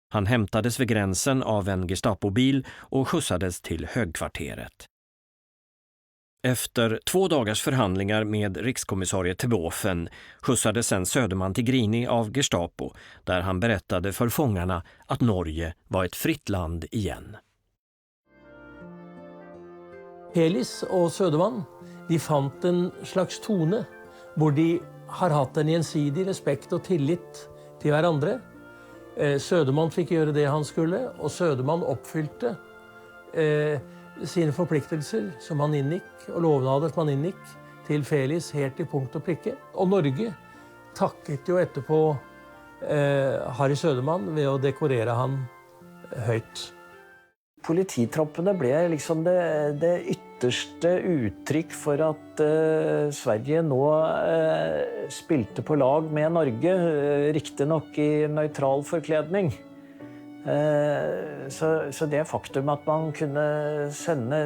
Han hämtades vid gränsen av en Gestapobil och skjutsades till högkvarteret. Efter 2 dagars förhandlingar med rikskommissarie Tebofen skjutsades sen Söderman till Grini av Gestapo, där han berättade för fångarna att Norge var ett fritt land igen. Helis och Söderman, de fant en slags tone hvor de har hatt en gjensidig respekt og tillit til hverandre. Söderman fick göra det han skulle, och Söderman uppfyllde sina förpliktelser som han ingick och lovnader som han ingick till Felis helt i punkt och pricke. Och Norge takket jo etterpå Harry Söderman ved å dekorere han høyt. Polititroppene ble liksom det ytterste uttrykk for at Sverige nå spilte på lag med Norge, riktig nok i neutral forkledning. Så det faktum at man kunne sende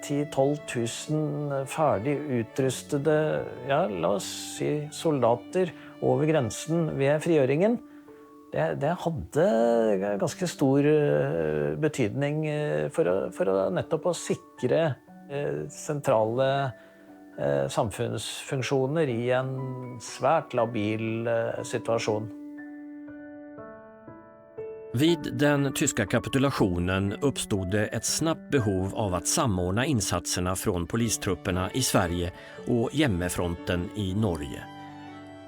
10-12 000 ferdig utrustede, ja, la oss si soldater over grensen ved frigjøringen, det hadde ganske stor betydning for å nettopp å sikre sentrale samfunnsfunksjoner i en svært labil situation. Vid den tyska kapitulationen uppstod det ett snabbt behov av att samordna insatserna från polistrupperna i Sverige och hjemmefronten i Norge.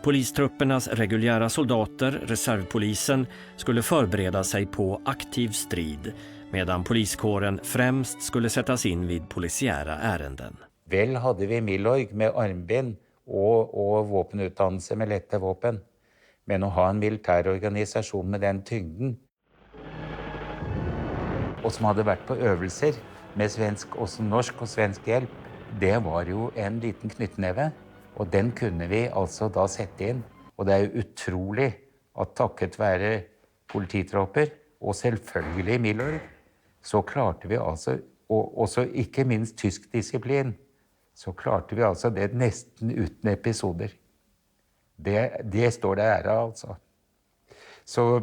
Polistruppernas reguljära soldater, reservpolisen, skulle förbereda sig på aktiv strid, medan poliskåren främst skulle sättas in vid polisiära ärenden. Vel hadde vi Milorg med armbind og våpenutdannelse med lette våpen. Men å ha en militærorganisasjon med den tyngden, og som hadde vært på øvelser med svensk, også norsk og svensk hjelp, det var jo en liten knyttneve. Og den kunne vi altså da sette inn. Og det er jo utrolig at takket være polititropper, og selvfølgelig Milorg, så klarte vi altså, og også ikke minst tysk disiplin, så klarte vi altså det nesten uten episoder. Det står det ære av, altså. Så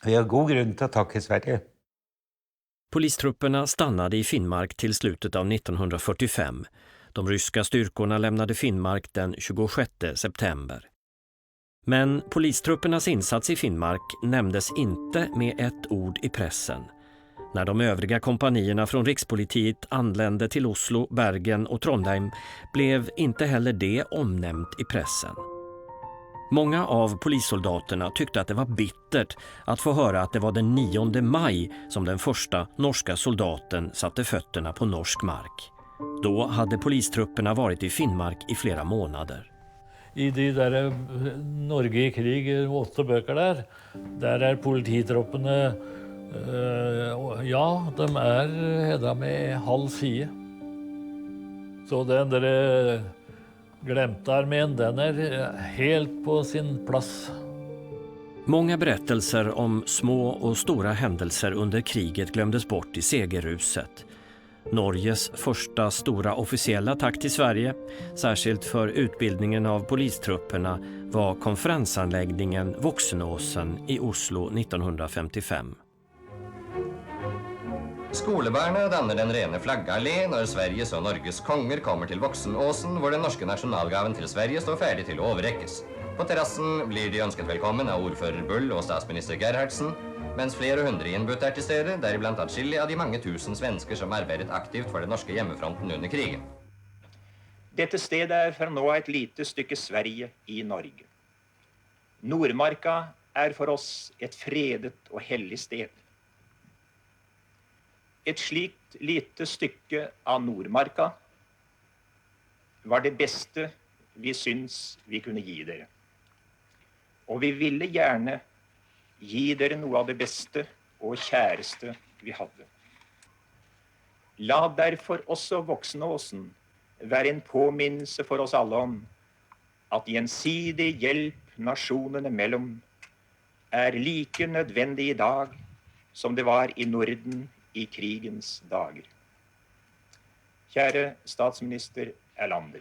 vi har god grunn til å takke Sverige. Polistrupperna stannade i Finnmark till slutet av 1945. De ryska styrkorna lämnade Finnmark den 26 september. Men polistruppernas insats i Finnmark nämndes inte med ett ord i pressen. När de övriga kompanierna från Rikspolitiet anlände till Oslo, Bergen och Trondheim blev inte heller det omnämnt i pressen. Många av polissoldaterna tyckte att det var bittert att få höra att det var den 9 maj som den första norska soldaten satte fötterna på norsk mark. Då hade polistrupperna varit i Finnmark i flera månader. I de där Norge i krig, 8 böcker där är polititroppene, ja, de är hedda med halv side. Så den där glemte armén, den är helt på sin plats. Många berättelser om små och stora händelser under kriget glömdes bort i segerruset. Norges första stora officiella attack till Sverige, särskilt för utbildningen av polistrupperna, var konferensanläggningen Voksenåsen i Oslo 1955. Skolebarna danner den rene flaggallé når Sveriges og Norges konger kommer til Voksenåsen, hvor den norske nasjonalgaven til Sverige står ferdig til å overrekkes. På terrassen blir de ønsket velkommen av ordfører Bull og statsminister Gerhardsen, mens flere hundre innbudt til stede, deriblant atskillig av de mange tusen svensker som arbeidet aktivt for den norske hjemmefronten under krigen. Dette stedet for nå et lite stykke Sverige i Norge. Nordmarka for oss et fredet og hellig sted. Et slikt lite stykke av Nordmarka var det beste vi syns vi kunne gi dere. Og vi ville gjerne gi dere noe av det beste og kjæreste vi hadde. La derfor også Voksenåsen være en påminnelse for oss alle om at gjensidig hjelp nasjonene mellom like nødvendig i dag som det var i Norden i krigens dager. Kjære statsminister Erlander,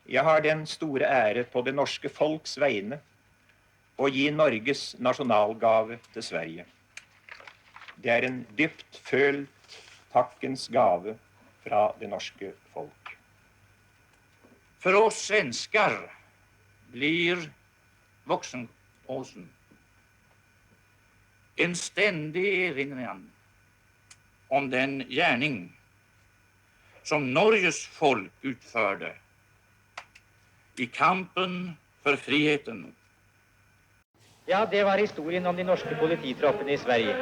jeg har den store ære på det norske folks vegne å gi Norges nasjonalgave til Sverige. Det en dypt følt takkens gave fra det norske folk. För oss svenskar blir Voksenåsen en ständig erinran om den gärning som Norges folk utförde i kampen för friheten. Ja, det var historien om de norske polititroppene i Sverige.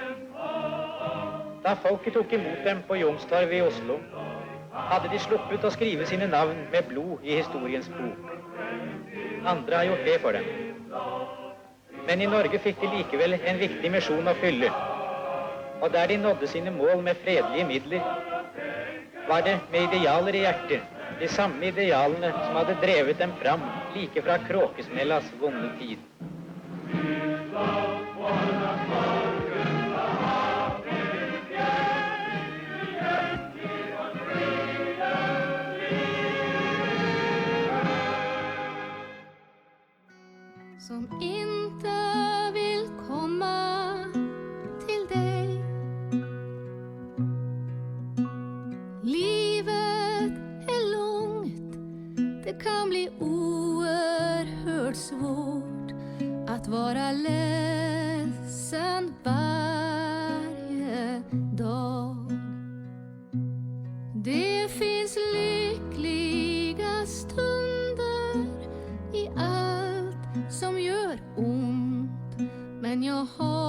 Da folket tok imot dem på Youngstorget i Oslo, hadde de sluppet å skrive sine navn med blod i historiens bok. Andre har gjort det for dem. Men i Norge fikk de likevel en viktig misjon å fylle. Og der de nådde sine mål med fredelige midler, var det med idealer i hjertet, de samme idealene som hadde drevet dem fram like fra Kråkesmellas vonde tid. Som inte vill komma till dig. Livet är långt, det kan bli oerhört svårt att vara ledsen varje dag. Det finns lyckliga stunder i allt som gör ont, men jag har